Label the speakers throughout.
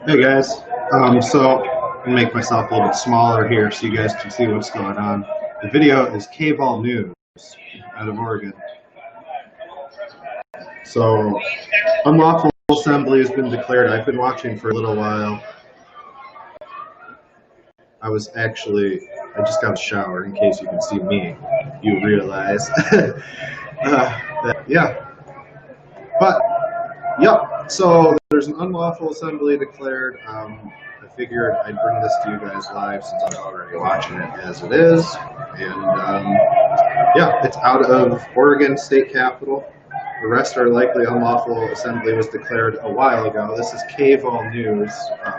Speaker 1: Hey guys, so I'm gonna make myself a little bit smaller here so you guys can see what's going on. The video is K-Ball News out of Oregon. So, unlawful assembly has been declared. I've been watching for a little while. I just got a shower in case you can see me. You realize that, yeah. But, yep, so there's an unlawful assembly declared. I figured I'd bring this to you guys live since I'm already watching it as it is. And yeah, it's out of Oregon State Capitol. The rest are likely unlawful assembly was declared a while ago. This is K-Ball News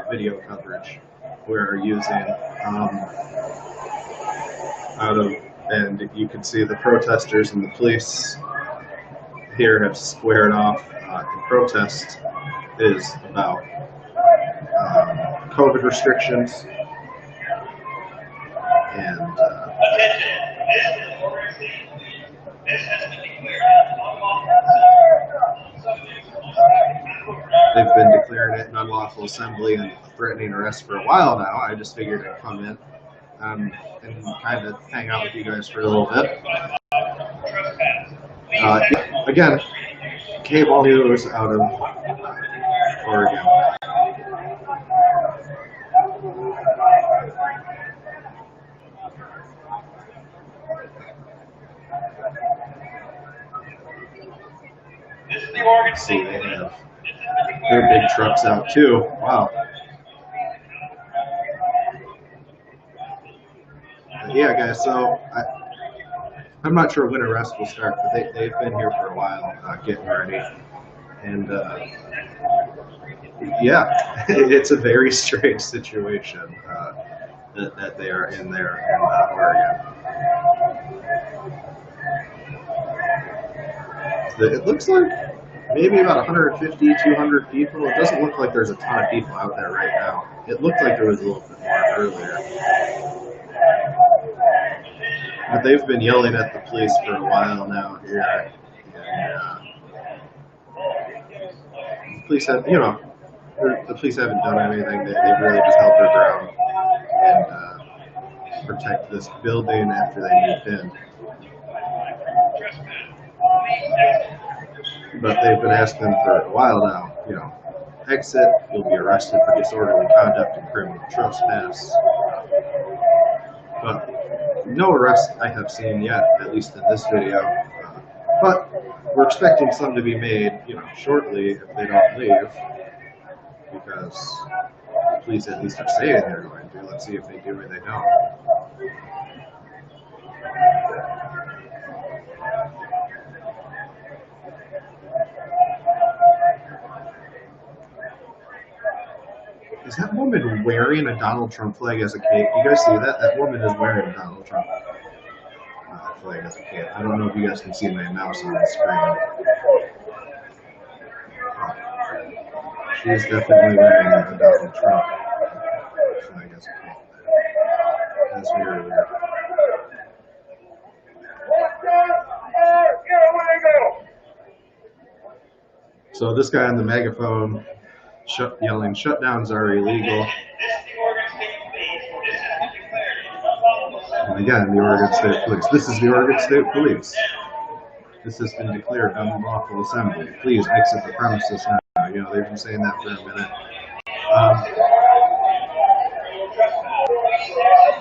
Speaker 1: video coverage we're using and you can see the protesters and the police here have squared off. The protest is about COVID restrictions and they've been declaring it an unlawful assembly and threatening arrest for a while now. I just figured I'd come in and kind of hang out with you guys for a little bit. Again, K-Ball News out of Oregon. See, they have their big trucks out too. Wow. Yeah, guys, so I'm not sure when arrest will start, but they've been here for a while getting ready. And yeah, it's a very strange situation that they are in there in Oregon. It looks like maybe about 150, 200 people. It doesn't look like there's a ton of people out there right now. It looked like there was a little bit more earlier. But they've been yelling at the police for a while now here. And, the police have, the police haven't done anything. They've really just held their ground and protect this building after they moved in. But they've been asking for a while now, exit, you'll be arrested for disorderly conduct and criminal trespass. But no arrest I have seen yet, at least in this video. But we're expecting some to be made, shortly if they don't leave, because the police at least are saying they're going to. Let's see if they do or they don't. Is that woman wearing a Donald Trump flag as a cape? You guys see that? That woman is wearing a Donald Trump flag as a cape. I don't know if you guys can see my mouse on the screen. Oh. She's definitely wearing a Donald Trump flag as a cape. That's very weird. So this guy on the megaphone yelling, shutdowns are illegal. And again, the Oregon State Police. This is the Oregon State Police. This has been declared unlawful assembly. Please exit the premises now. They've been saying that for a minute.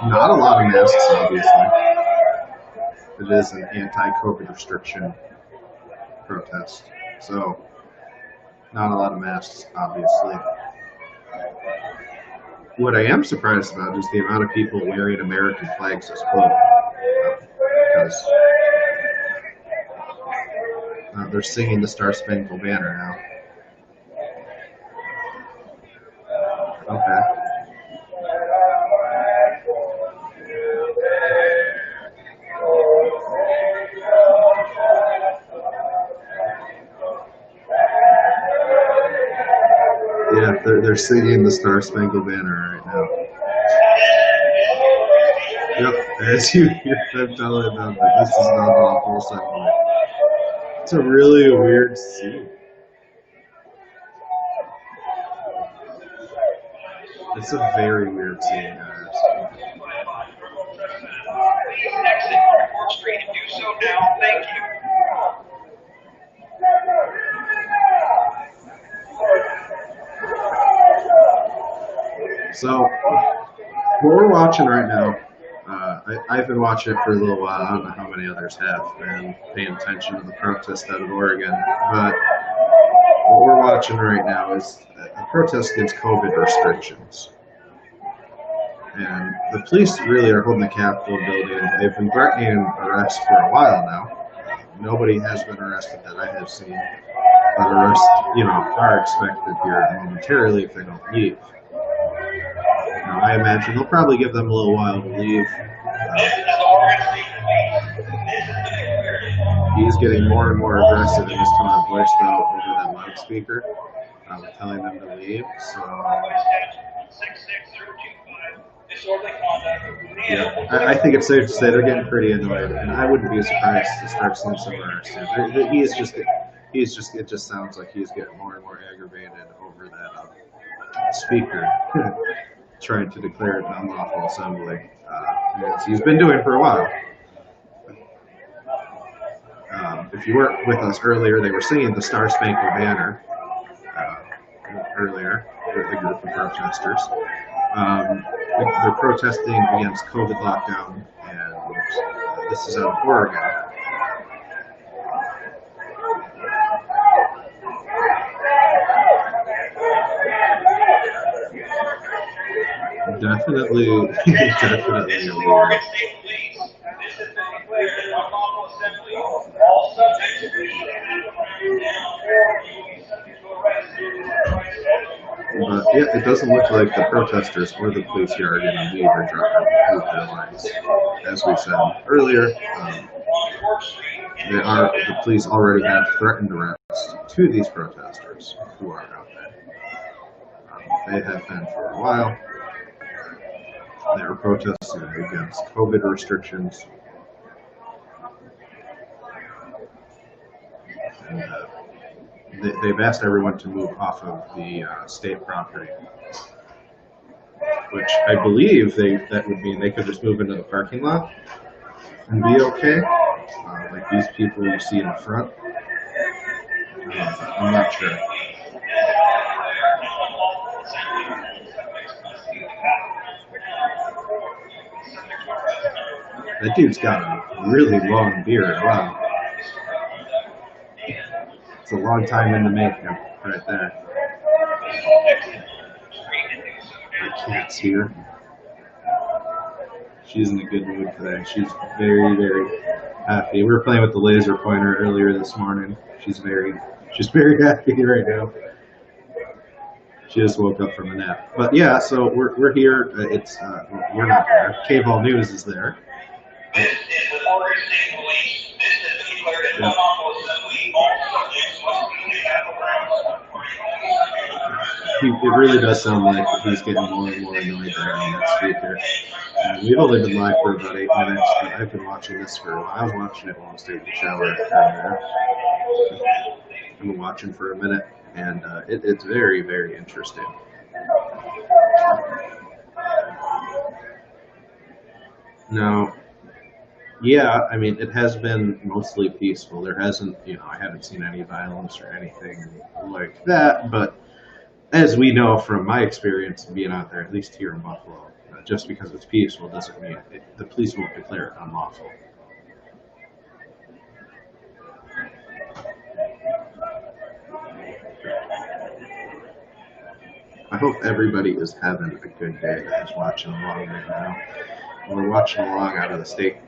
Speaker 1: Not a lot of masks, obviously. It is an anti-COVID restriction protest. So, not a lot of masks, obviously. What I am surprised about is the amount of people wearing American flags as clothing. Because they're singing the Star Spangled Banner now. Okay. Yeah, they're singing the Star Spangled Banner right now. Yep, as you're telling them that this is an unlawful assembly. It's a really weird scene. It's a very weird scene, guys.
Speaker 2: Exit Airport Street and do so now. Thank you.
Speaker 1: So, what we're watching right now, I've been watching it for a little while. I don't know how many others have been paying attention to the protest out of Oregon, but what we're watching right now is a protest against COVID restrictions. And the police really are holding the Capitol building. They've been threatening arrest for a while now. Nobody has been arrested that I have seen, but arrests, are expected here momentarily if they don't leave. Now, I imagine they'll probably give them a little while to leave. He's getting more and more aggressive in his tone of voice, though, over that loudspeaker, telling them to leave. So, yeah, I think it's safe to say they're getting pretty annoyed, and I wouldn't be surprised to start seeing some arrests soon. It just sounds like he's getting more and more aggravated over that speaker. Trying to declare it an unlawful assembly, as he's been doing for a while. If you weren't with us earlier, they were singing the Star Spangled Banner earlier, the group of protesters. They're protesting against COVID lockdown, and this is out of Oregon. Definitely weird.
Speaker 2: This is the Oregon State Police. This has been declared an unlawful assembly. All subjects to be down subject to arrest.
Speaker 1: But yeah, it doesn't look like the protesters or the police here are going to leave or drop their lines. As we said earlier, the police already have threatened arrest to these protesters who are out there. They have been for a while. They were protesting against COVID restrictions. And they've asked everyone to move off of the state property, which I believe that would mean they could just move into the parking lot and be okay, like these people you see in the front. I'm not sure. That dude's got a really long beard. Wow. It's a long time in the making right there. My cat's here. She's in a good mood today. She's very, very happy. We were playing with the laser pointer earlier this morning. She's very happy right now. She just woke up from a nap. But yeah, so we're here. We're not there. KVOL News is there.
Speaker 2: This is the Oregon State Police. This has been declared an unlawful assembly. All subjects must be
Speaker 1: It really does sound like he's getting more and more annoyed there on that speaker. We've only been live for about 8 minutes, but I've been watching this for a while. I was watching it while I was taking a shower earlier. I've been watching for a minute, and it's very, very interesting. Now, yeah, I mean, it has been mostly peaceful. There hasn't, I haven't seen any violence or anything like that, but as we know from my experience being out there, at least here in Buffalo, just because it's peaceful doesn't mean the police won't declare it unlawful. I hope everybody is having a good day that is watching along right now. We're watching along out of the state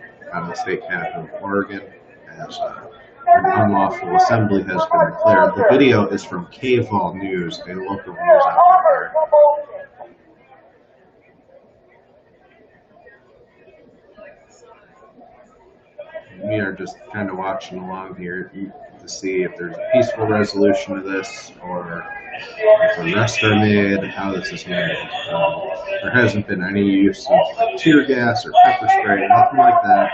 Speaker 1: capital of Oregon as an unlawful assembly has been declared. The video is from KVOL News, a local news outlet. We are just kind of watching along here to see if there's a peaceful resolution to this or if arrests are made, how this is handled. There hasn't been any use of tear gas or pepper spray, nothing like that.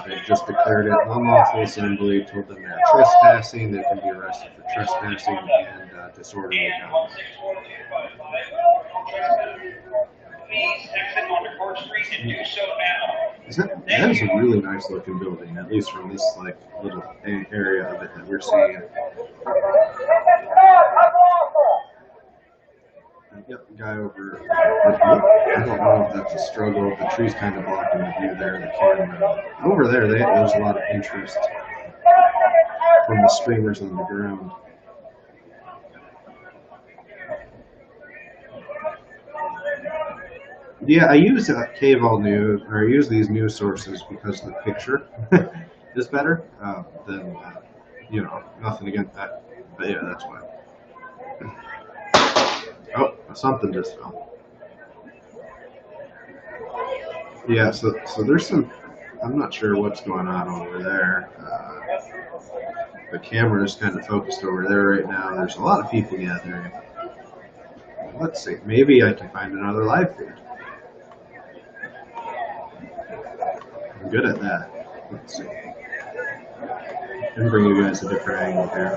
Speaker 1: They've just declared it an unlawful assembly, told them they're trespassing, they can be arrested for trespassing and disorderly conduct.
Speaker 2: Please exit onto Court Street and do so now.
Speaker 1: That is a really nice looking building, at least from this like little area of it that we're seeing. Yep, guy over. I don't know if that's a struggle. The tree's kind of blocking the view there. The camera over there, there's a lot of interest from the streamers on the ground. Yeah, I use Cave All News, or I use these news sources because the picture is better than, you know, nothing against that. But yeah, that's why. Oh, something just fell. Yeah, so there's some, I'm not sure what's going on over there. The camera is kind of focused over there right now. There's a lot of people gathering. Let's see, maybe I can find another live feed. I'm good at that. Let's see. I can bring you guys a different angle here.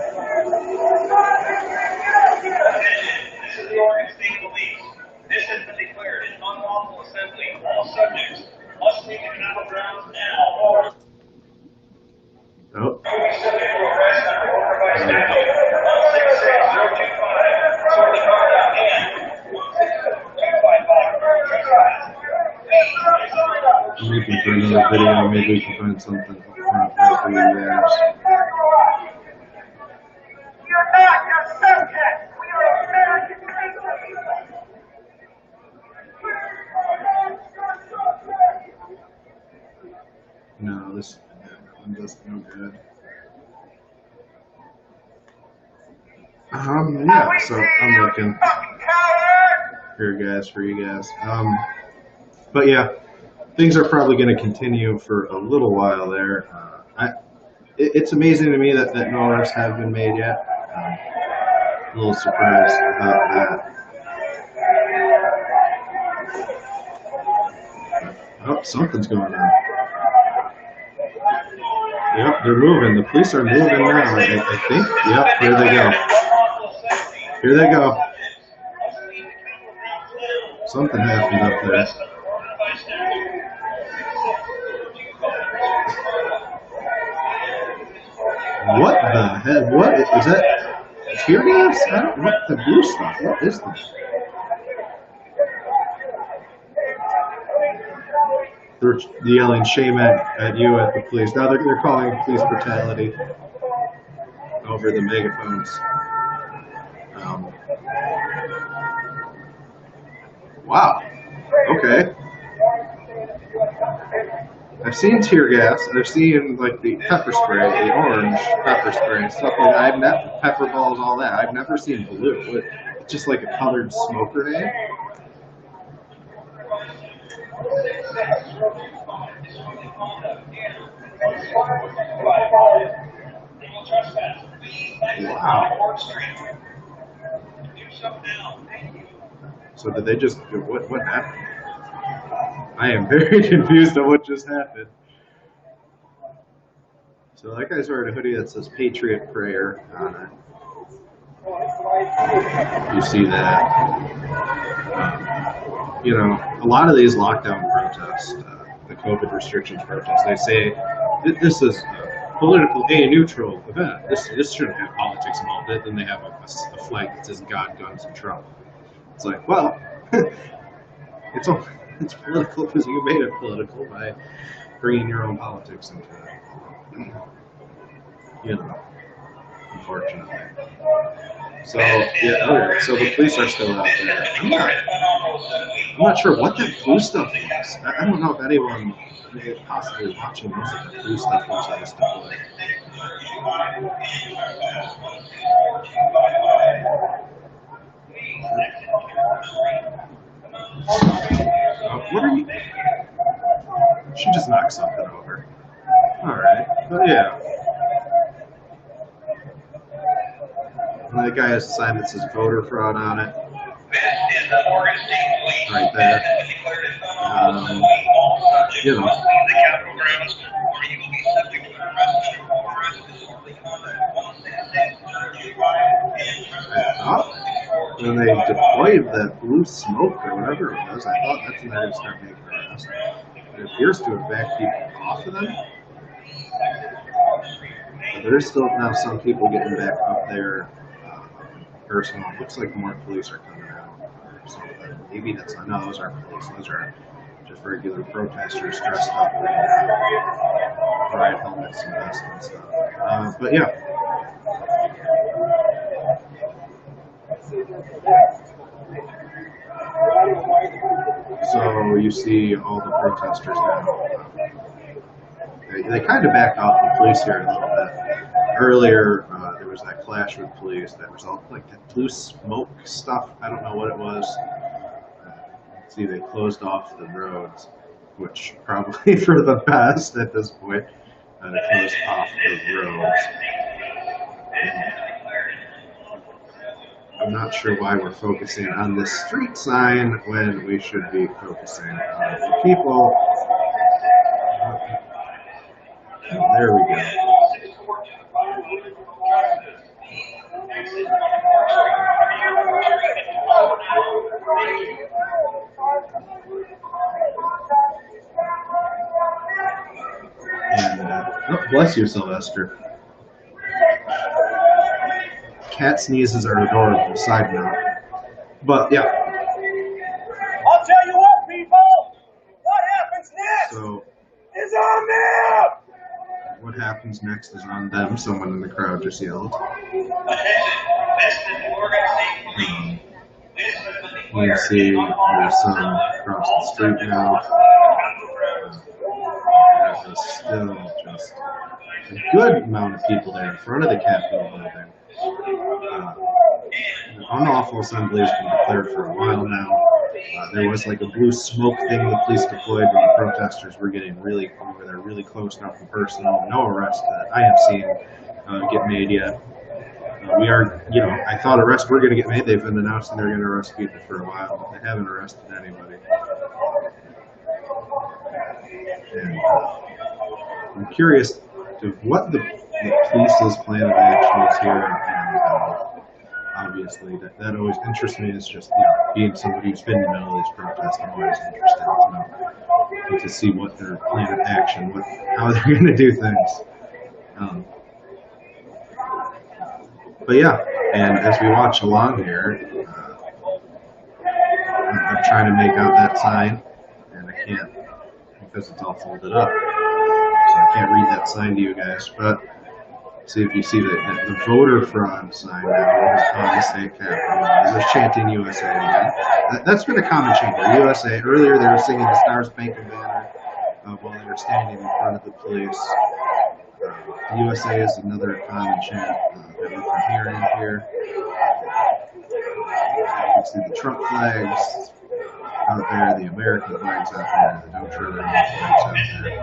Speaker 2: This is the Oregon State Police. This has been declared an unlawful assembly. All subjects must leave the Capitol grounds now.
Speaker 1: Oh.
Speaker 2: Will be subject to arrest under order by statute 166025, sorely conduct, and 166255, trespass.
Speaker 1: I'm looking for another video. Maybe we can find something up front there for you guys.
Speaker 2: You're not your subject. We are American people.
Speaker 1: No, this one doesn't no good. Yeah, so I'm looking here, guys, for you guys. But yeah, things are probably going to continue for a little while there. It's amazing to me that no arrests have been made yet. A little surprised about that. Oh, something's going on. Yep, they're moving. The police are moving now, I think. Yep, here they go. Here they go. Something happened up there. What the heck? What is that? Tear gas? I don't. What the blue stuff? What is this? They're yelling shame at you at the police. Now they're calling police brutality over the megaphones. Wow. Okay. I've seen tear gas. I've seen like the pepper spray, the orange pepper spray, stuff like that. I've never pepper balls, all that. I've never seen blue. It's just like a colored smoke grenade. Wow. So did they just, what happened? I am very confused on what just happened. So that guy's wearing a hoodie that says Patriot Prayer on it. You see that. You know, a lot of these lockdown protests, the COVID restrictions protests, they say this is political, neutral event. This shouldn't have politics involved. Then they have a flag that says God, guns, and Trump. It's like, well, it's political because you made it political by bringing your own politics into it. You know, unfortunately. So yeah, okay. So the police are still out there. I'm not sure what that blue stuff is. I don't know if anyone is possibly watching this if the blue stuff was on this display. What are you? She just knocked something over. Alright, but yeah. And that guy has a sign that says voter fraud on it. Right there. You know. when they deployed that blue smoke or whatever it was, I thought that's when they're going to start making arrests. It appears to have backed people off of them. But there's still now some people getting back up there. Personal. It looks like more police are coming out or something. Maybe that's not. No, those aren't police. Those are just regular protesters dressed up in riot helmets and vests and stuff. But yeah. So you see all the protesters now. They kind of backed off the police here a little bit. Earlier, there was that clash with police that resulted like that blue smoke stuff. I don't know what it was. See, they closed off the roads, which probably for the best at this point. They closed off the roads. I'm not sure why we're focusing on this street sign when we should be focusing on the people. There we go. And, oh, bless you, Sylvester. Cat sneezes are adorable, side note. But, yeah.
Speaker 2: I'll tell you what, people! What happens next
Speaker 1: So,
Speaker 2: is on them!
Speaker 1: what happens next is on them, someone in the crowd just yelled.
Speaker 2: Attention, this is the Oregon State Police. This has been
Speaker 1: You
Speaker 2: declared
Speaker 1: see there's some across the street now. There is still just a good amount of people there in front of the Capitol building. The unlawful assembly has been declared for a while now. There was like a blue smoke thing the police deployed when the protesters were getting really over there, really close enough and personal. No arrests that I have seen get made yet. We are, I thought arrests were going to get made. They've been announcing they're going to arrest people for a while, but they haven't arrested anybody. And I'm curious to what the police's plan of action is here, and obviously that always interests me. Is just being somebody who's been in the middle of these protests, I'm always interested to know and to see what their plan of action, how they're going to do things. But yeah, and as we watch along here, I'm trying to make out that sign, and I can't because it's all folded up. So I can't read that sign to you guys. But see if you see the voter fraud sign now is on the state capitol. They're chanting USA again. That's been a common chant. USA. Earlier they were singing the Star Spangled Banner while they were standing in front of the police. USA is another common chant that we can hear in here. You can see the Trump flags out there, the American flags out there, the Don't Tread on Me flags out there.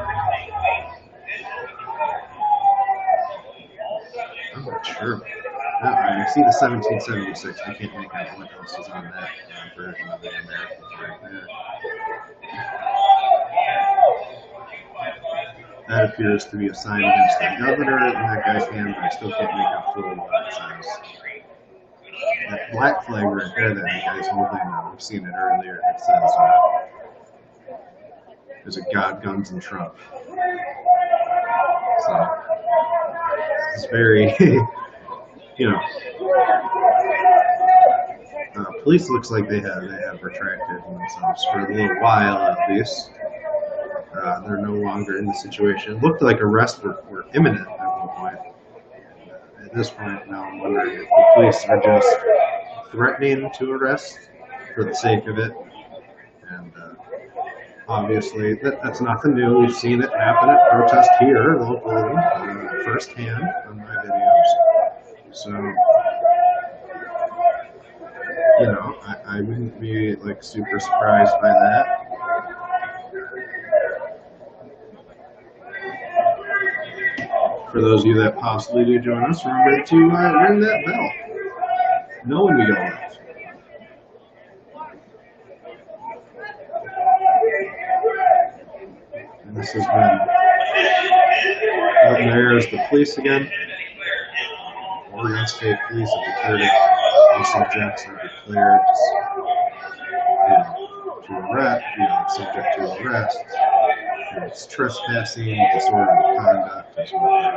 Speaker 1: I'm not sure. I see the 1776. I can't make out what else is on that version of the Americans right there. That appears to be a sign against the governor in that guy's hand, but I still can't make out fully what it says. That black flag right there that the guy's holding, we've seen it earlier, it says, there's a God, Guns, and Trump. So, it's very, police looks like they have retracted themselves for a little while at least. They're no longer in the situation. It looked like arrests were imminent at one point. At this point, now I'm wondering if the police are just threatening to arrest for the sake of it. And obviously, that's nothing new. We've seen it happen at protests here locally, firsthand on my videos. So, I wouldn't be like super surprised by that. For those of you that possibly do join us, remember to ring that bell. Know when we go live. And this has been there's the police again. Oregon State Police have declared it also Jackson. declared, to arrest, subject to arrest. It's trespassing, disorderly conduct as well.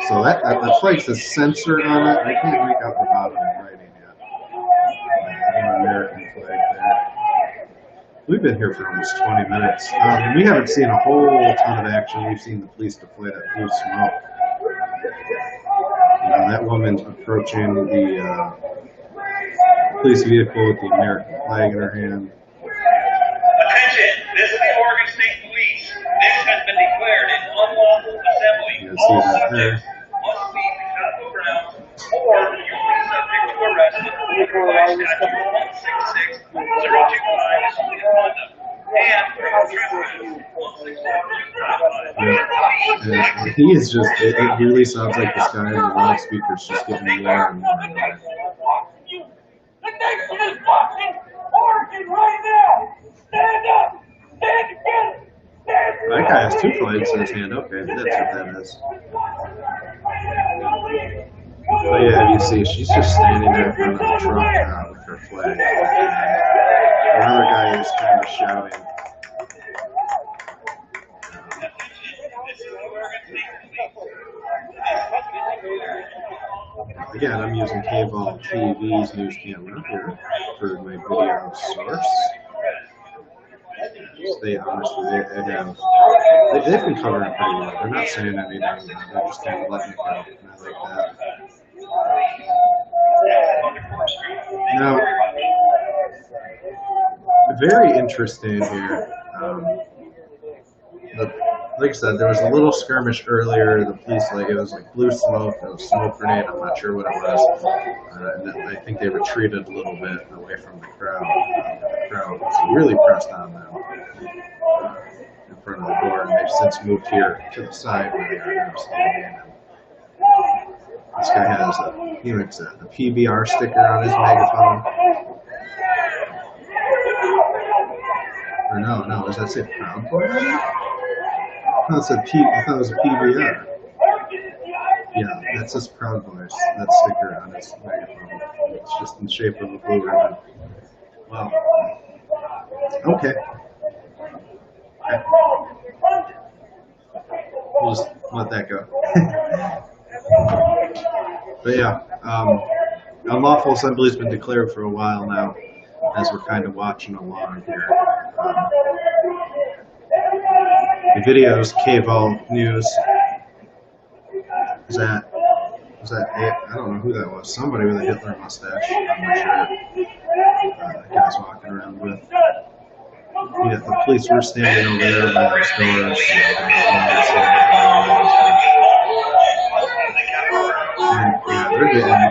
Speaker 1: So that flag says censor on it. I can't make out the bottom in writing yet. An American flag there. We've been here for almost 20 minutes. We haven't seen a whole ton of action. We've seen the police deploy that blue smoke. That woman's approaching the police vehicle with the American flag in her hand.
Speaker 2: Attention, this is the Oregon State Police. This has been declared an unlawful assembly.
Speaker 1: You can see
Speaker 2: All
Speaker 1: that
Speaker 2: subjects
Speaker 1: there.
Speaker 2: must be Chicago grounds, or you will be subject to arrest under Statute 166, 025, misconduct, and criminal trespass.
Speaker 1: And he is just, it really sounds like this guy in the loudspeaker's just getting more and more annoying.
Speaker 2: The nation is watching Oregon right now. Stand up. Stand together.
Speaker 1: That guy has two flags in his hand. Okay, that's what that is. But yeah, you see, she's just standing there in front of the truck with her flag. Another guy is kind of shouting. Again, I'm using Cable TV's news camera here for my video source. Stay honest with it. They've been covering it pretty well. They're not saying anything. They're just kind of letting it go. And I like that. Now, very interesting here. Like I said, there was a little skirmish earlier. The police, it was like blue smoke, it was a smoke grenade. I'm not sure what it was. And then I think they retreated a little bit away from the crowd. The crowd was really pressed on them in front of the door, and they've since moved here to the side where they are now standing. This guy has the PBR sticker on his megaphone. Or no, does that say Proud Boy on it? I thought it was a PBR. Yeah, that says Proud Boys, that sticker on his megaphone. It's just in the shape of a blue ribbon. Wow. Okay. We'll just let that go. But yeah, unlawful assembly has been declared for a while now, as we're kind of watching along here. The videos, Cable News. Was that I don't know who that was. Somebody with a Hitler mustache. I'm not sure. The guy's walking around with. Yeah, the police were standing over there by those doors. And yeah, they're getting,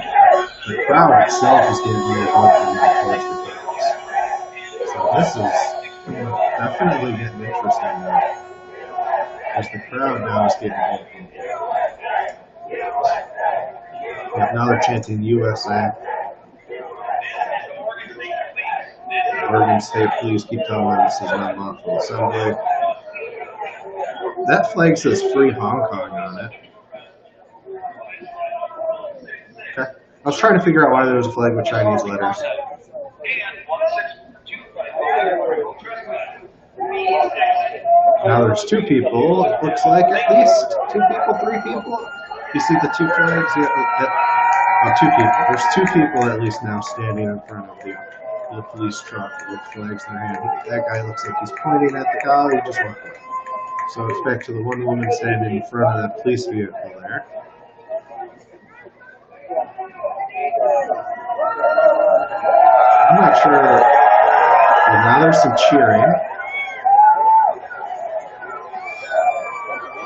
Speaker 1: the crowd itself is getting more vocal towards the cops. So this is definitely getting interesting now. As the crowd now is getting vocal. Now they're chanting USA. Oregon State Police keep telling them this is an unlawful assembly. That flag says Free Hong Kong on it. Okay. I was trying to figure out why there was a flag with Chinese letters. Now there's two people. It looks like at least 2 people, 3 people. You see the 2 flags? Yeah, 2 people. There's 2 people at least now standing in front of the police truck with flags in their hand. That guy looks like he's pointing at the car. He just walked away. So it's back to the one woman standing in front of that police vehicle there. I'm not sure. Well, now there's some cheering.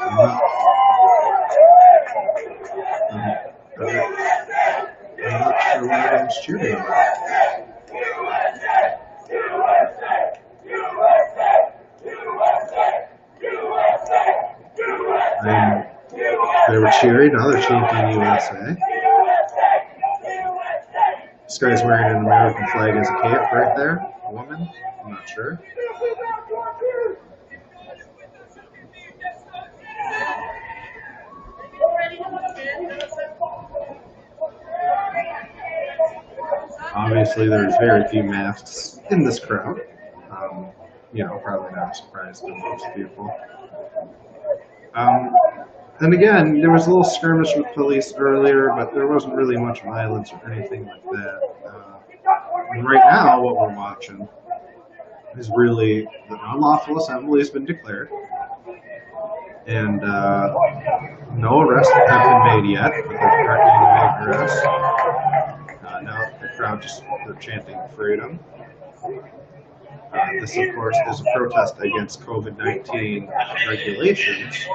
Speaker 1: I'm not sure what everyone's cheering about. They were cheering, now they're chanting USA. This guy's wearing an American flag as a cape right there. A woman? I'm not sure. Obviously, there's very few masks in this crowd. Probably not a surprise to most people. And again, there was a little skirmish with police earlier, but there wasn't really much violence or anything like that. And right now, what we're watching is really the unlawful assembly has been declared, and no arrests have been made yet, but they're threatening to make arrests. Now the crowd they're chanting freedom. This, of course, is a protest against COVID-19 regulations.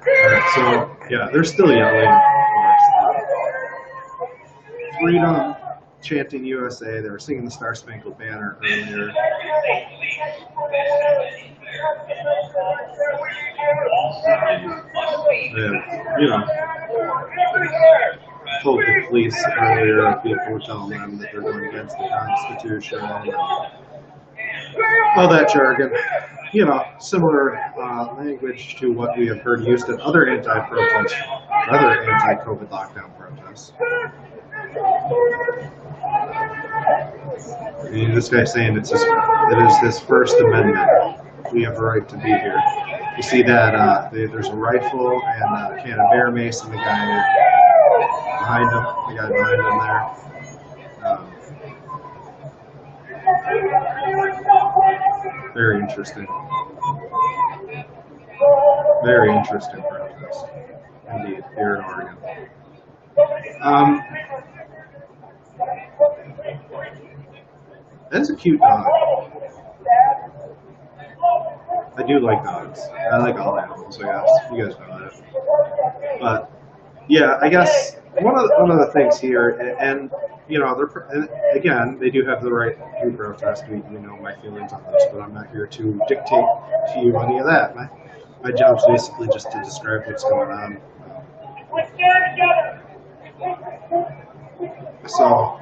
Speaker 1: Alright, so, yeah, they're still yelling, of course. Freedom, chanting USA. They were singing the Star Spangled Banner earlier. Told the police earlier, people were telling them that they're going against the Constitution, all that jargon. Similar language to what we have heard used in other anti-protest, other anti-COVID lockdown protests. This guy's saying it is his First Amendment. We have a right to be here. You see that there's a rifle and a can of bear mace, and the guy behind him there. Very interesting. Very interesting protest, indeed, here in Oregon. That's a cute dog. I do like dogs. I like all animals, I guess. You guys know that. But yeah, I guess one of the things here, and again, they do have the right to protest. We know my feelings on this, but I'm not here to dictate to you any of that. My job's basically just to describe what's going on. So,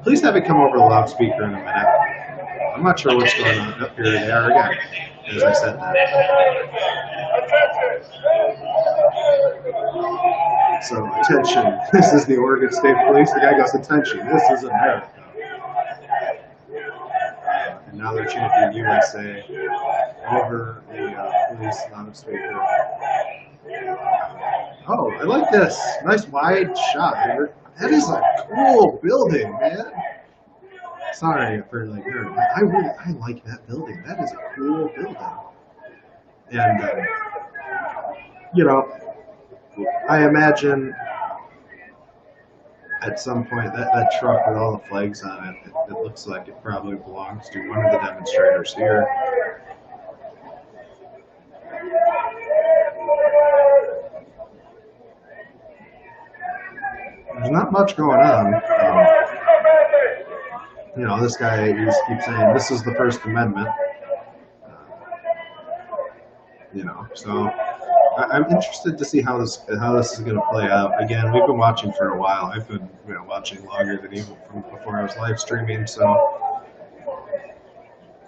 Speaker 1: please have it come over the loudspeaker in a minute. I'm not sure what's going on. Up here they are again, as I said that. So, attention. This is the Oregon State Police. The guy goes, attention. This is America. And now they're chanting USA over the police loudspeaker. Oh, I like this. Nice wide shot. That is a cool building, man. Sorry for I like that building. That is a cool building. And I imagine at some point that truck with all the flags on it, it looks like it probably belongs to one of the demonstrators here. There's not much going on. This guy keeps saying this is the First Amendment. So I'm interested to see how this is going to play out. Again, we've been watching for a while. I've been watching longer than even from before I was live streaming. So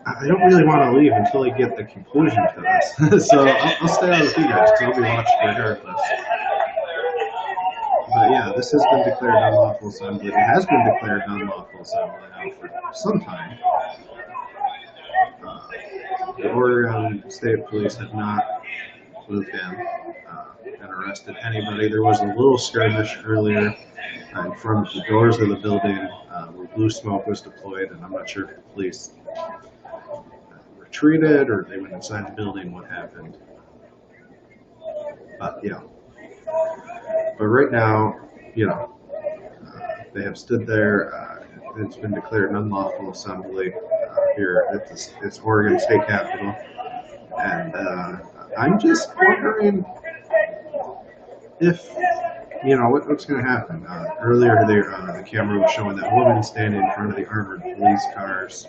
Speaker 1: I don't really want to leave until I get the conclusion to this. So I'll stay on with you guys because I'll be watching regardless. But yeah, this has been declared unlawful assembly. It has been declared unlawful assembly now for some time. The Oregon State Police have not moved in and arrested anybody. There was a little skirmish earlier in front of the doors of the building where blue smoke was deployed, and I'm not sure if the police retreated or they went inside the building, what happened. But yeah. But right now, they have stood there. It's been declared an unlawful assembly here at it's Oregon State Capitol. And I'm just wondering if what's going to happen? Earlier, the camera was showing that woman standing in front of the armored police cars.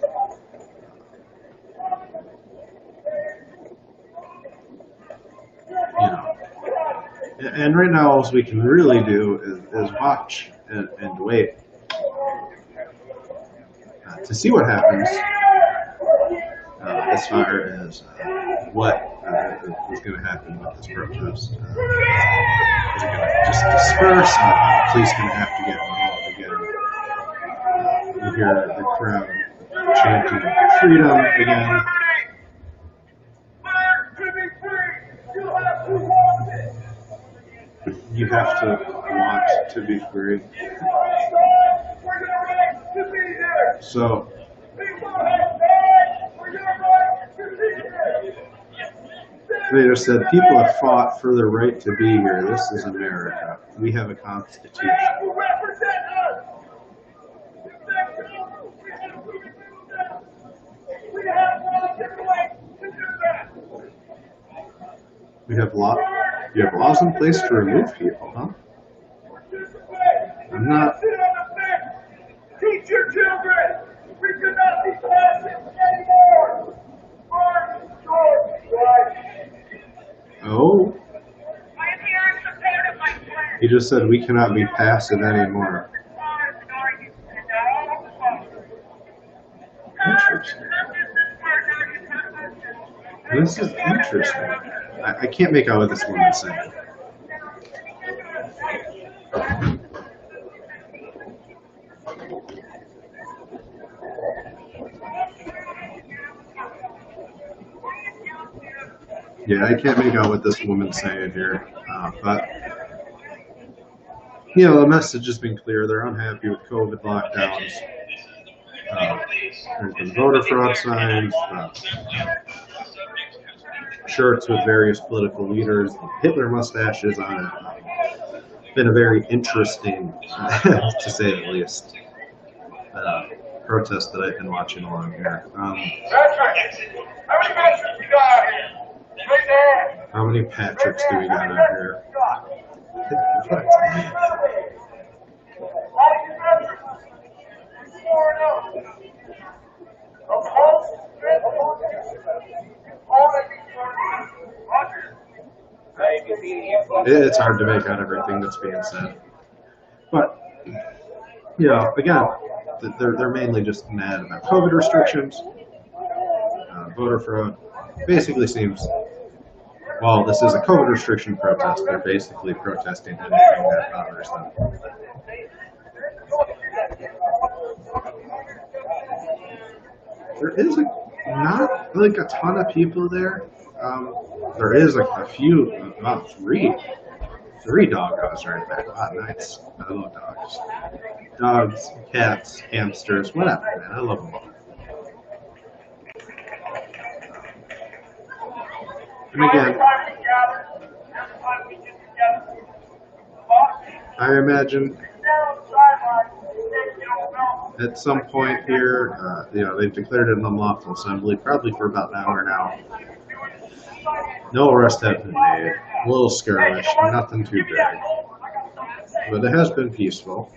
Speaker 1: And right now, all we can really do is watch and wait to see what happens as far as what is going to happen with this protest. Is it going to just disperse? Are police going to have to get involved again? You hear the crowd chanting freedom again. You have to want to be free. So, they just said people have fought for their right to be here. This is America. We have a constitution. You have laws in place to remove people, huh? I'm not.
Speaker 2: Teach your children. We cannot be passive anymore.
Speaker 1: Oh. He just said we cannot be passive anymore. Interesting. This is interesting. I can't make out what this woman's saying. Yeah, I can't make out what this woman's saying here, but the message has been clear. They're unhappy with COVID lockdowns. There's been voter fraud signs, shirts with various political leaders, Hitler mustaches on it. Been a very interesting, to say the least, protest that I've been watching along here. How many Patricks do we got out here? It's hard to make out everything that's being said. But, again, they're mainly just mad about COVID restrictions, voter fraud. Basically seems, while this is a COVID restriction protest, they're basically protesting anything that bothers them. There is not like a ton of people there. There is a few, about three doggos right there. Ah, nice. I love dogs. Dogs, cats, hamsters, whatever, man. I love them all. And again, I imagine at some point here, they've declared it an unlawful assembly, probably for about an hour now. No arrests have been made. A little skirmish, nothing too big. But it has been peaceful.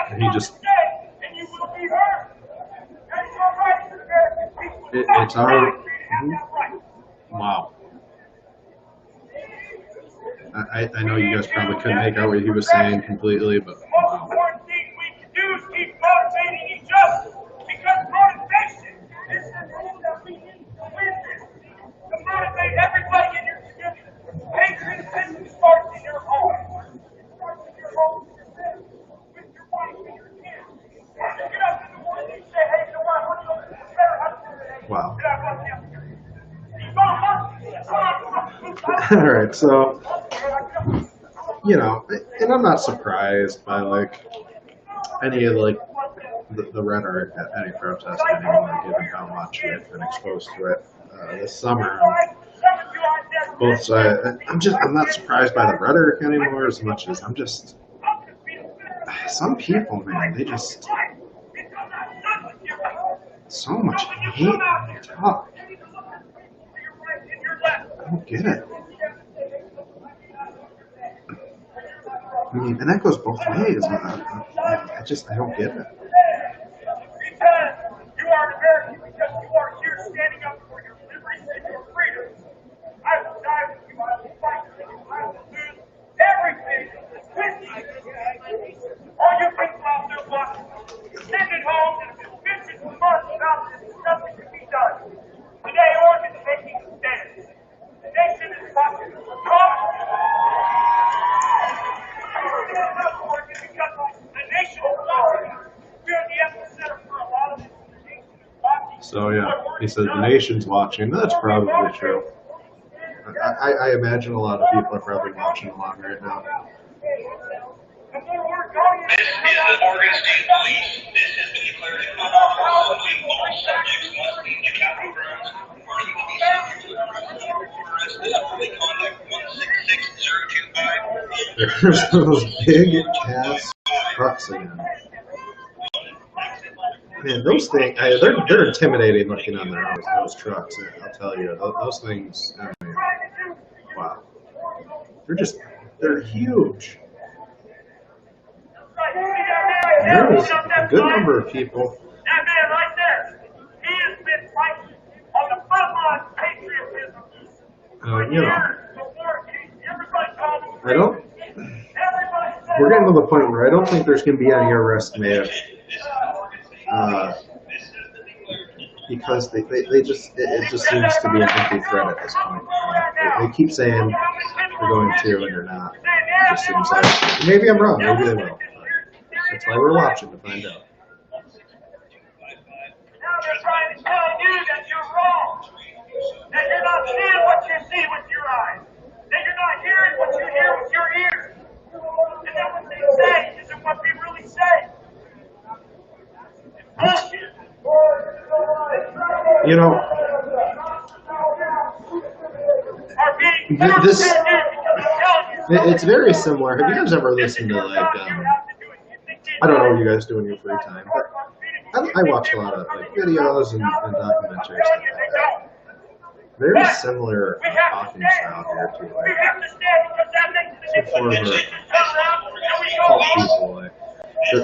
Speaker 1: And he just... It's our... Wow. I know you guys probably couldn't make out what he was saying completely, but wow. Wow. All right, so, and I'm not surprised by any of the rhetoric at any protest anymore, given how much we've been exposed to it this summer. both sides. I'm not surprised by the rhetoric anymore as much as some people, man, they just, so much hate when they talk. I don't get it. I mean, and that goes both ways. I don't get it.
Speaker 2: Because you are an American, because you are here standing up for your liberties and your freedoms. I will die with you. I will fight with you. I will lose everything with you. All you people out there watching, send it home and bitches and months about this. Nothing can be done. Today, Oregon is making a stand. The nation is watching.
Speaker 1: So yeah, he said the nation's watching. That's probably true. I imagine a lot of people are probably watching along right now.
Speaker 2: This is the Oregon State Police. This has been declared unlawful. All subjects must leave the Capitol grounds, or you will be subject to arrest. This will be conduct 166025.
Speaker 1: There's those big ass trucks again. Man, those things, they're intimidating looking on those trucks. I'll tell you, those things, I mean, wow. They're huge. There's a good number of people.
Speaker 2: That man right there, he has been fighting on the front line of patriotism.
Speaker 1: You know, we're getting to the point where I don't think there's going to be any arrest made. Because it just seems to be an empty threat at this point. They keep saying we're going to and they're not. It just seems like, maybe I'm wrong, maybe they will. That's why we're watching to find out.
Speaker 2: Now they're trying to tell you that you're wrong. That you're not seeing what you see with your eyes. That you're not hearing what you hear with your ears. And that what they say isn't what they really say. Bullshit.
Speaker 1: You know, it's very similar. Have you guys ever listened to, like, I don't know what you guys do in your free time, but I watch a lot of, like, videos and documentaries and like that. Very similar talking style here to, like, sort of cult people. Like,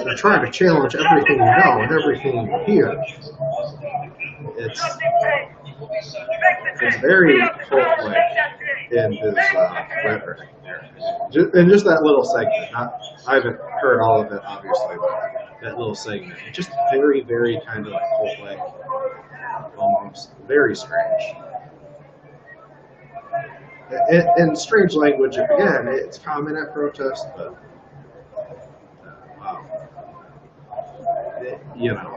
Speaker 1: they're trying to challenge everything you know and everything you hear. It's very cult-like in his rhetoric there. And just that little segment. I haven't heard all of it, obviously, but that little segment. Just very, very kind of like cult-like, almost. Very strange. And strange language, again, it's common at protests, but wow. You know.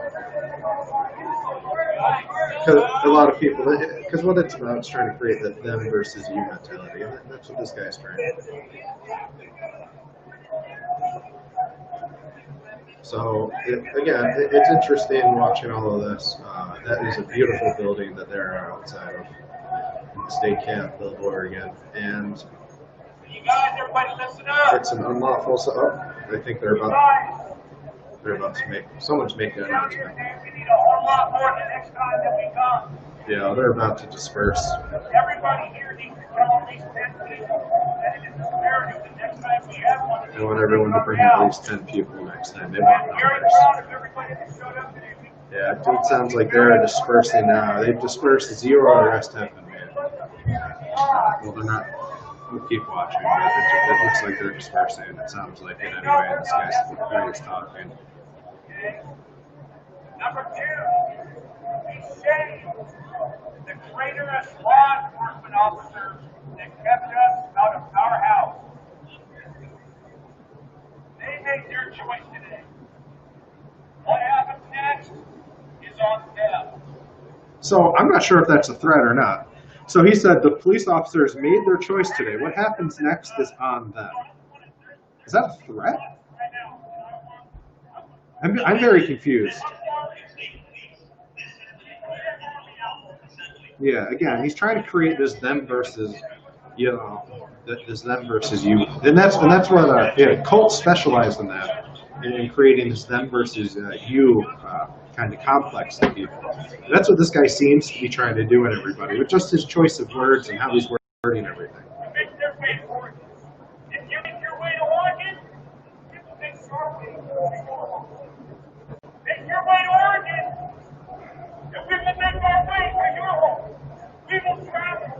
Speaker 1: Because a lot of people, because what it's about is trying to create the them versus you mentality, and that's what this guy's trying to do. So, again, it's interesting watching all of this. That is a beautiful building that they're outside of the state capitol of Oregon, and it's an unlawful. I think they're about to make, someone's making an announcement. Yeah, they're about to disperse.
Speaker 2: Everybody here needs to tell at least 10 people that it is imperative the next time we have one.
Speaker 1: They want everyone to bring at least 10 people next time. They want numbers. Yeah, it sounds like they're dispersing now. They've dispersed, 0 arrests have been made. Well, they're not. We'll keep watching, but it looks like they're dispersing. It sounds like it anyway. This guy's talking.
Speaker 2: Number 2, we shame the traitorous law enforcement officers that kept us out of our house. They made their choice today. What happens next is on them.
Speaker 1: So I'm not sure if that's a threat or not. So he said the police officers made their choice today. What happens next is on them. Is that a threat? I'm very confused. Yeah, again, he's trying to create this them versus you know, this them versus you, and that's what cults specialize in that, in creating this them versus you kind of complex to people. And that's what this guy seems to be trying to do in everybody, with just his choice of words and how he's wording everything.
Speaker 2: Make their way for it. If you make your way to Oregon, you will make your way to Oregon. Make your way to Oregon, and we will make our way to your home. We will travel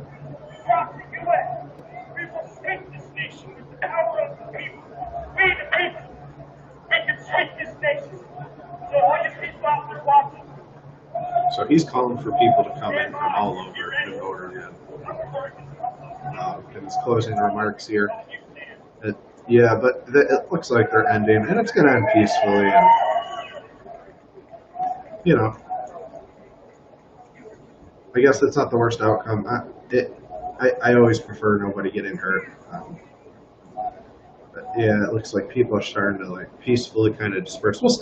Speaker 2: across the U.S. We will shake this nation with the power of the people. We the people. We can shake this nation. So all you people out there watching.
Speaker 1: So he's calling for people to come in from all over and vote again. In his closing remarks here. Yeah, but it looks like they're ending, and it's going to end peacefully. And, you know, I guess that's not the worst outcome. I always prefer nobody getting hurt. But yeah, it looks like people are starting to like peacefully kind of disperse. We'll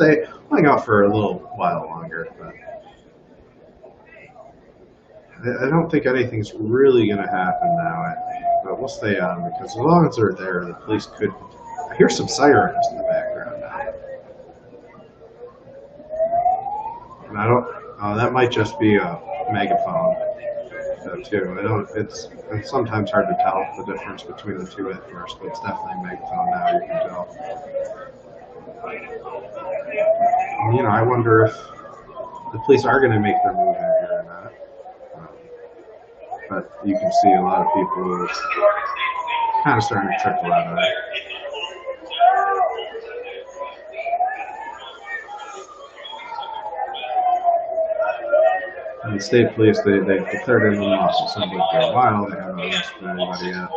Speaker 1: hang out for a little while longer, but I don't think anything's really going to happen now. But we'll stay on, because as long as they're there, the police could. I hear some sirens in the background now. And I don't. That might just be a megaphone, too. It's sometimes hard to tell the difference between the two at first, but it's definitely a megaphone now. You can tell. And, you know, I wonder if the police are going to make their move in here or not. But you can see a lot of people kind of starting to trickle out of it. And the state police, they declared an unlawful assembly for a while. They haven't arrested anybody yet.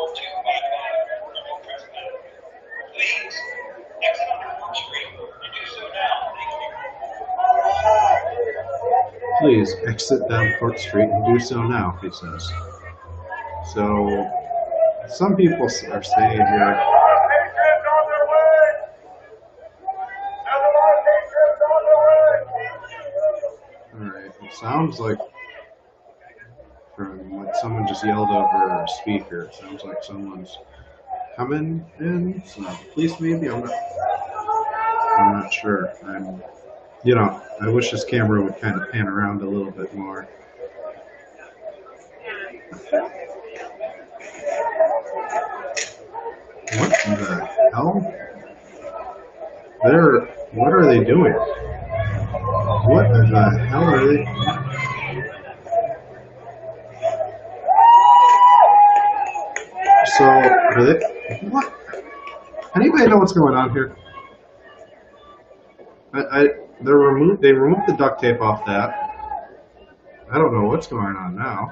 Speaker 1: Please exit down Court Street and do so now, he says. So, some people are saying here. Alright, it sounds like, from what someone just yelled over a speaker, it sounds like someone's coming in. So, the police maybe? I'm not sure. You know, I wish this camera would kind of pan around a little bit more. What the hell? What are they doing? What the hell are they? So, are they? What? Anybody know what's going on here? They removed the duct tape off that. I don't know what's going on now.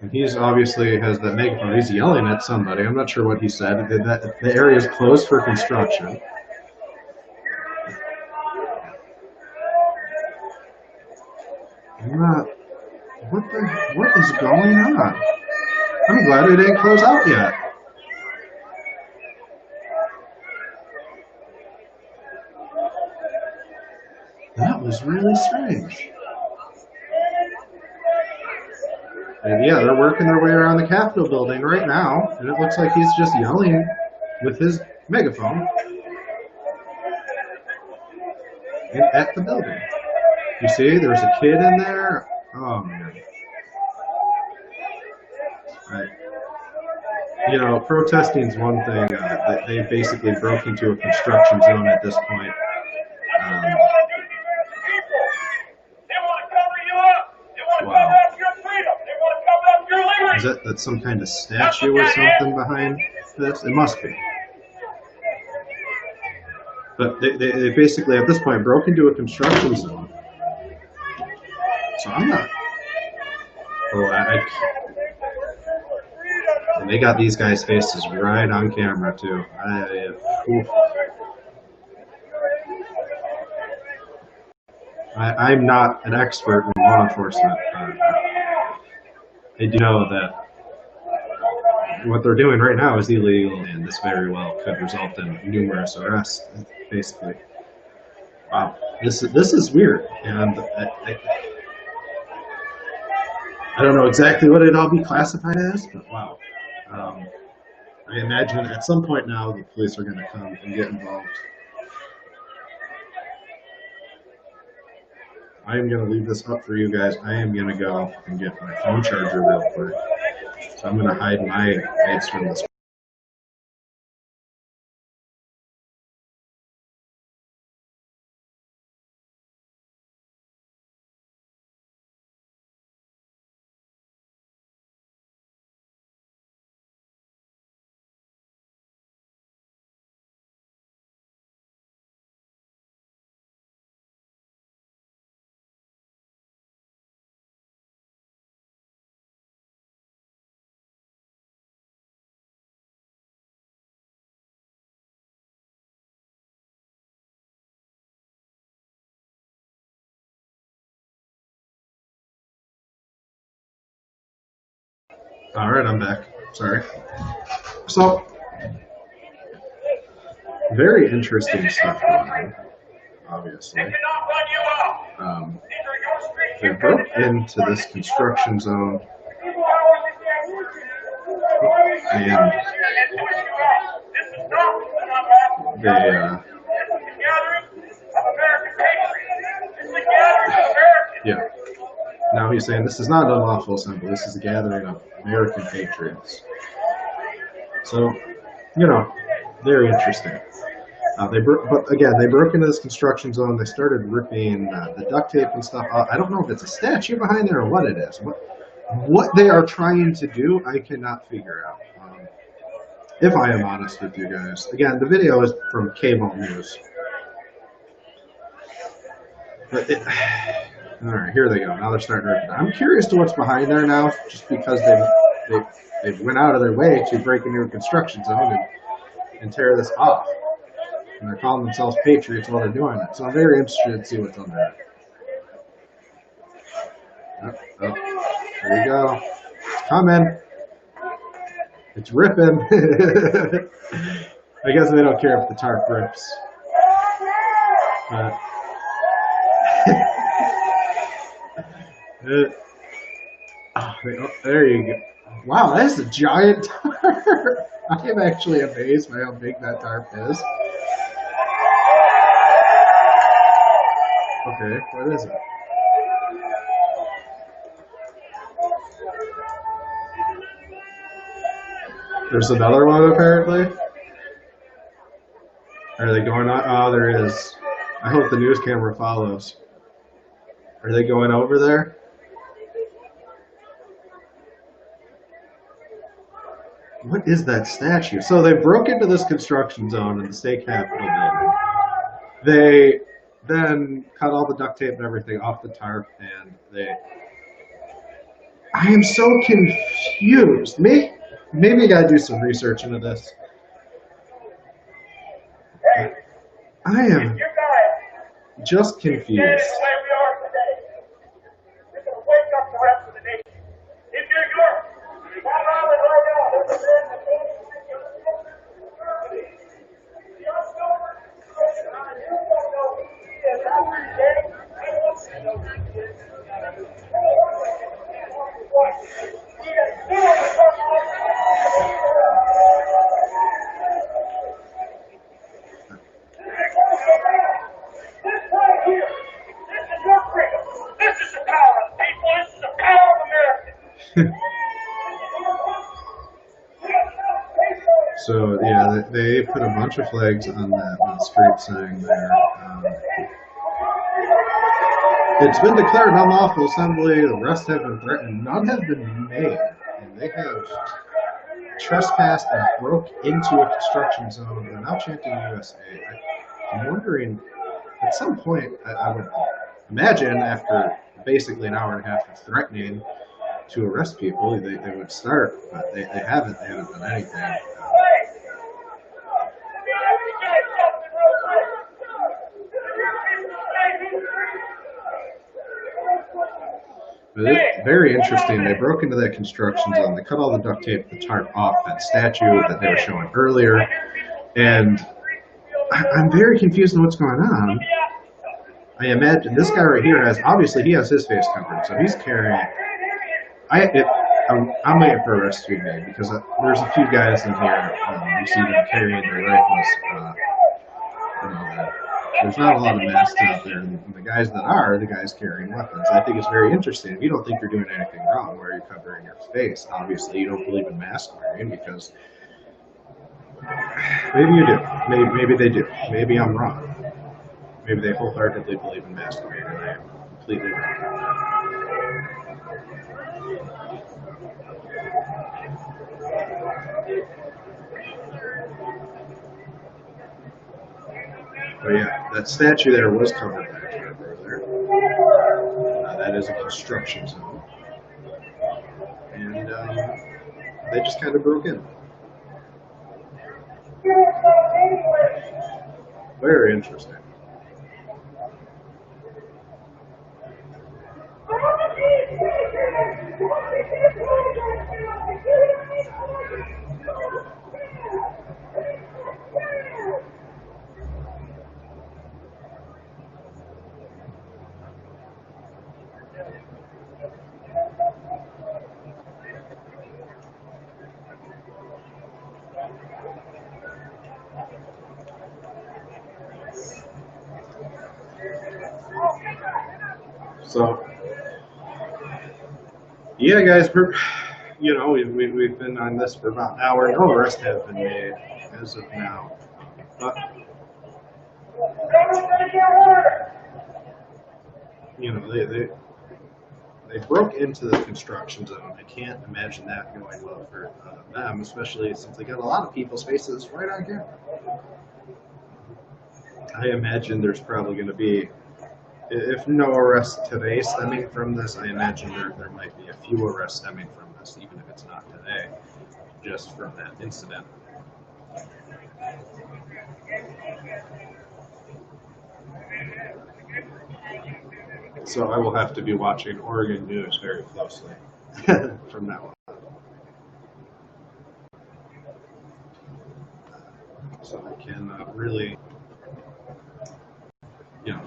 Speaker 1: And he's obviously has that megaphone. He's yelling at somebody. I'm not sure what he said. The area is closed for construction. What is going on? I'm glad it didn't close out yet. That was really strange. And yeah, they're working their way around the Capitol building right now, and it looks like he's just yelling with his megaphone at the building. You see, there's a kid in there. Oh man. Right. You know, protesting is one thing. They basically broke into a construction zone at this point. Wow. Is that some kind of statue or something behind this? It must be. But they basically, at this point, broke into a construction zone. So I'm not. Oh, and they got these guys' faces right on camera, too. I'm not an expert in law enforcement. I do know that what they're doing right now is illegal, and this very well could result in numerous arrests, basically. Wow, this is weird, and I don't know exactly what it'd all be classified as, but wow. Um, I imagine at some point now the police are going to come and get involved. I am going to leave this up for you guys. I am going to go and get my phone charger real quick. So I'm going to hide my face from this. All right, I'm back. Sorry. So, very interesting stuff going on, obviously. They broke into this construction zone and they, yeah. Now he's saying this is not an unlawful assembly. This is a gathering of American patriots. So, you know, very interesting. But again, they broke into this construction zone. They started ripping the duct tape and stuff out. I don't know if it's a statue behind there or what it is. What they are trying to do, I cannot figure out. If I am honest with you guys. Again, the video is from Cable News. But all right, here they go. Now they're starting to rip it. I'm curious to what's behind there now, just because they went out of their way to break into a construction zone and tear this off. And they're calling themselves patriots while they're doing it. So I'm very interested to see what's under there. There you go. It's coming. It's ripping. I guess they don't care if the tarp rips. But there you go. Wow, that's a giant tarp. I am actually amazed by how big that tarp is. Okay, what is it? There's another one apparently. Are they going on? Oh, there is. I hope the news camera follows. Are they going over there? What is that statue? So they broke into this construction zone in the state capitol building. They then cut all the duct tape and everything off the tarp, and I am so confused. Maybe I gotta do some research into this. I am just confused. So yeah, they put a bunch of flags on that street sign there. It's been declared an unlawful assembly. The rest have been threatened. None have been made, and they have trespassed and broke into a construction zone. They're now chanting USA. I'm wondering, at some point, I would imagine after basically an hour and a half of threatening to arrest people, they would start, but they haven't. They haven't done anything. But it's very interesting. They broke into that construction zone. They cut all the duct tape, the tarp off that statue that they were showing earlier. And I'm very confused on what's going on. I imagine this guy right here obviously he has his face covered, so he's carrying, I'm waiting for arrests to be made because there's a few guys in here. You see them carrying their rifles. You know, there's not a lot of masks out there, and the guys that are the guys carrying weapons. I think it's very interesting. If you don't think you're doing anything wrong, why are you covering your face? Obviously, you don't believe in mask wearing because maybe you do. Maybe they do. Maybe I'm wrong. Maybe they wholeheartedly believe in mask wearing, and I am completely wrong. But yeah, that statue there was covered by a tarp earlier. That is a construction zone. And they just kind of broke in. Very interesting. So, yeah, guys, we've been on this for about an hour. No arrests have been made as of now. But, they broke into the construction zone. I can't imagine that going well for them, especially since they got a lot of people's faces right on camera. I imagine there's probably going to be, if no arrests today stemming from this, I imagine there might be a few arrests stemming from this, even if it's not today, just from that incident. So I will have to be watching Oregon news very closely from now on. So I can really,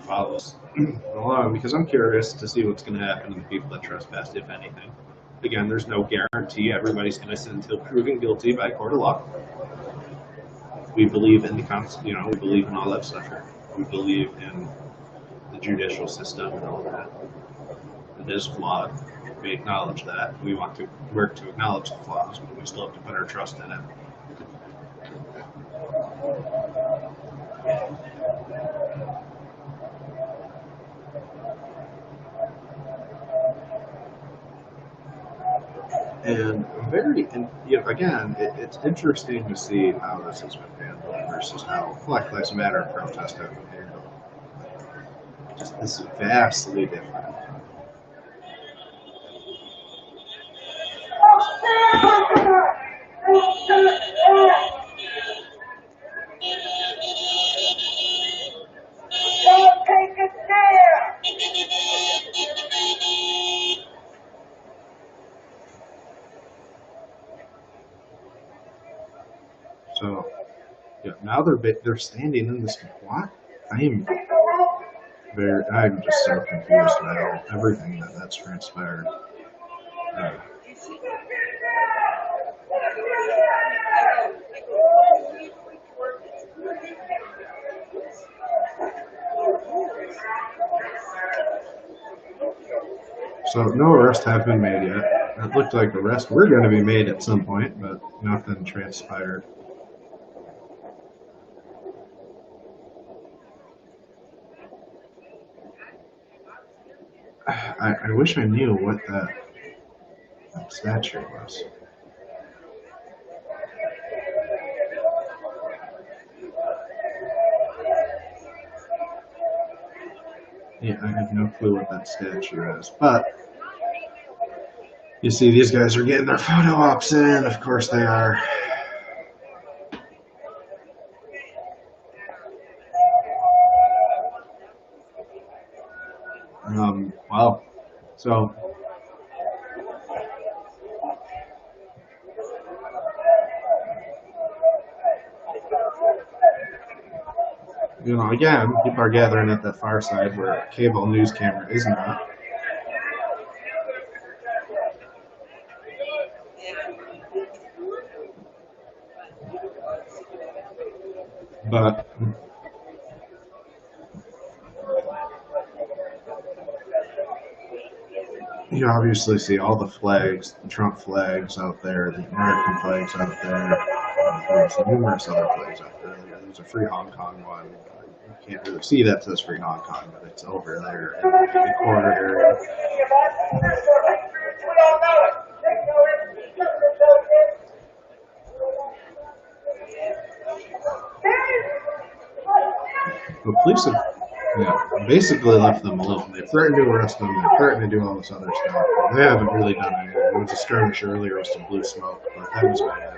Speaker 1: follow this along because I'm curious to see what's going to happen to the people that trespassed, if anything. Again, there's no guarantee everybody's innocent until proven guilty by court of law. We believe in the we believe in all that stuff here. We believe in the judicial system and all that. It is flawed. We acknowledge that. We want to work to acknowledge the flaws, but we still have to put our trust in it. And it's interesting to see how this has been handled versus how Black Lives Matter protests have been handled. Just this is vastly different. So, now they're standing in this. What? I'm just so confused about everything that's transpired. So no arrests have been made yet. It looked like arrests were going to be made at some point, but nothing transpired. I wish I knew what that statue was. Yeah, I have no clue what that statue is, but you see these guys are getting their photo ops in. Of course they are. Wow. So, again, people are gathering at that far side where a cable news camera is not. But you obviously see all the flags, the Trump flags out there, the American flags out there. There's numerous other flags out there. There's a Free Hong Kong one. You can't really see that says Free Hong Kong, but it's over there in the corner area. The police have basically left them alone. They threatened to arrest them. They threatened to do all this other stuff. They haven't really done anything. There was a skirmish earlier with some blue smoke, but that was about it.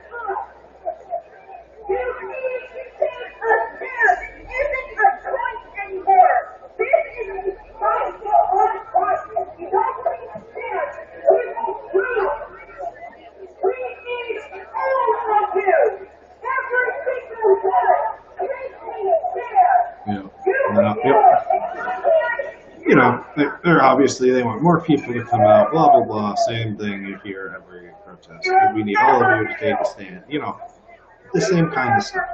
Speaker 1: They're obviously, they want more people to come out, blah, blah, blah. Same thing you hear every protest. We need all of you to take a stand. The same kind of stuff.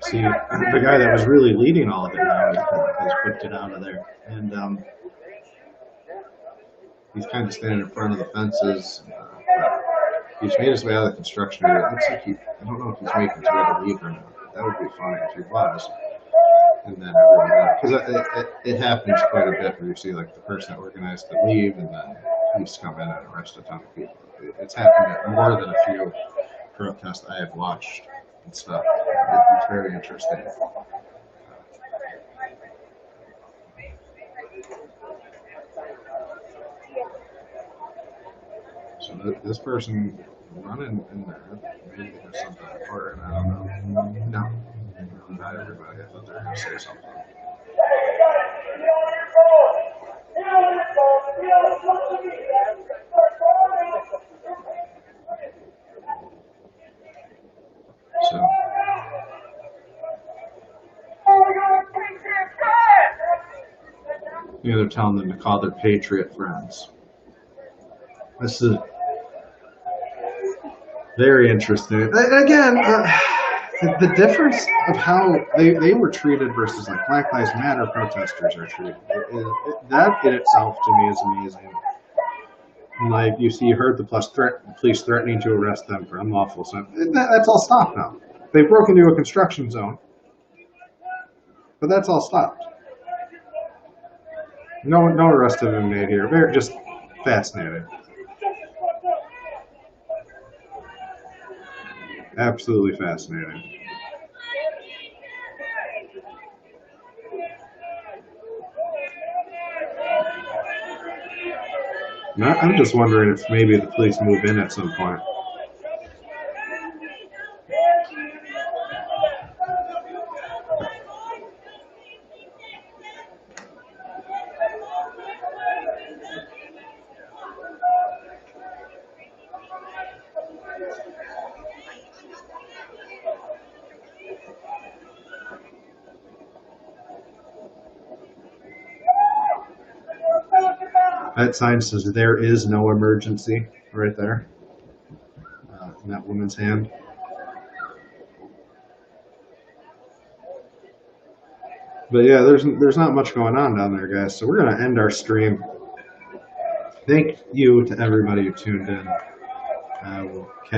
Speaker 1: See, the guy that was really leading all of it now has whipped it out of there. And he's kind of standing in front of the fences. He's made his way out of the construction area. It looks like I don't know if he's making his way to leave or not. That would be funny if he was. And then because it happens quite a bit where you see like the person that organized to leave and then police come in and arrest a ton of people. It's happened at more than a few protests I have watched and stuff. It's very interesting. So this person running in there, maybe there's something important, I don't know. No, not everybody. I thought they were going to say something. So, they're telling them to call their patriot friends. This is very interesting. Again, the difference of how they were treated versus like Black Lives Matter protesters are treated, that in itself to me is amazing. Like you heard the police threatening to arrest them for unlawful. So that's all stopped now. They've broken into a construction zone, but that's all stopped. No arrest have been made here. Very just fascinating. Absolutely fascinating. I'm just wondering if maybe the police move in at some point. That sign says there is no emergency right there in that woman's hand. But yeah, there's not much going on down there, guys. So we're going to end our stream. Thank you to everybody who tuned in. We'll catch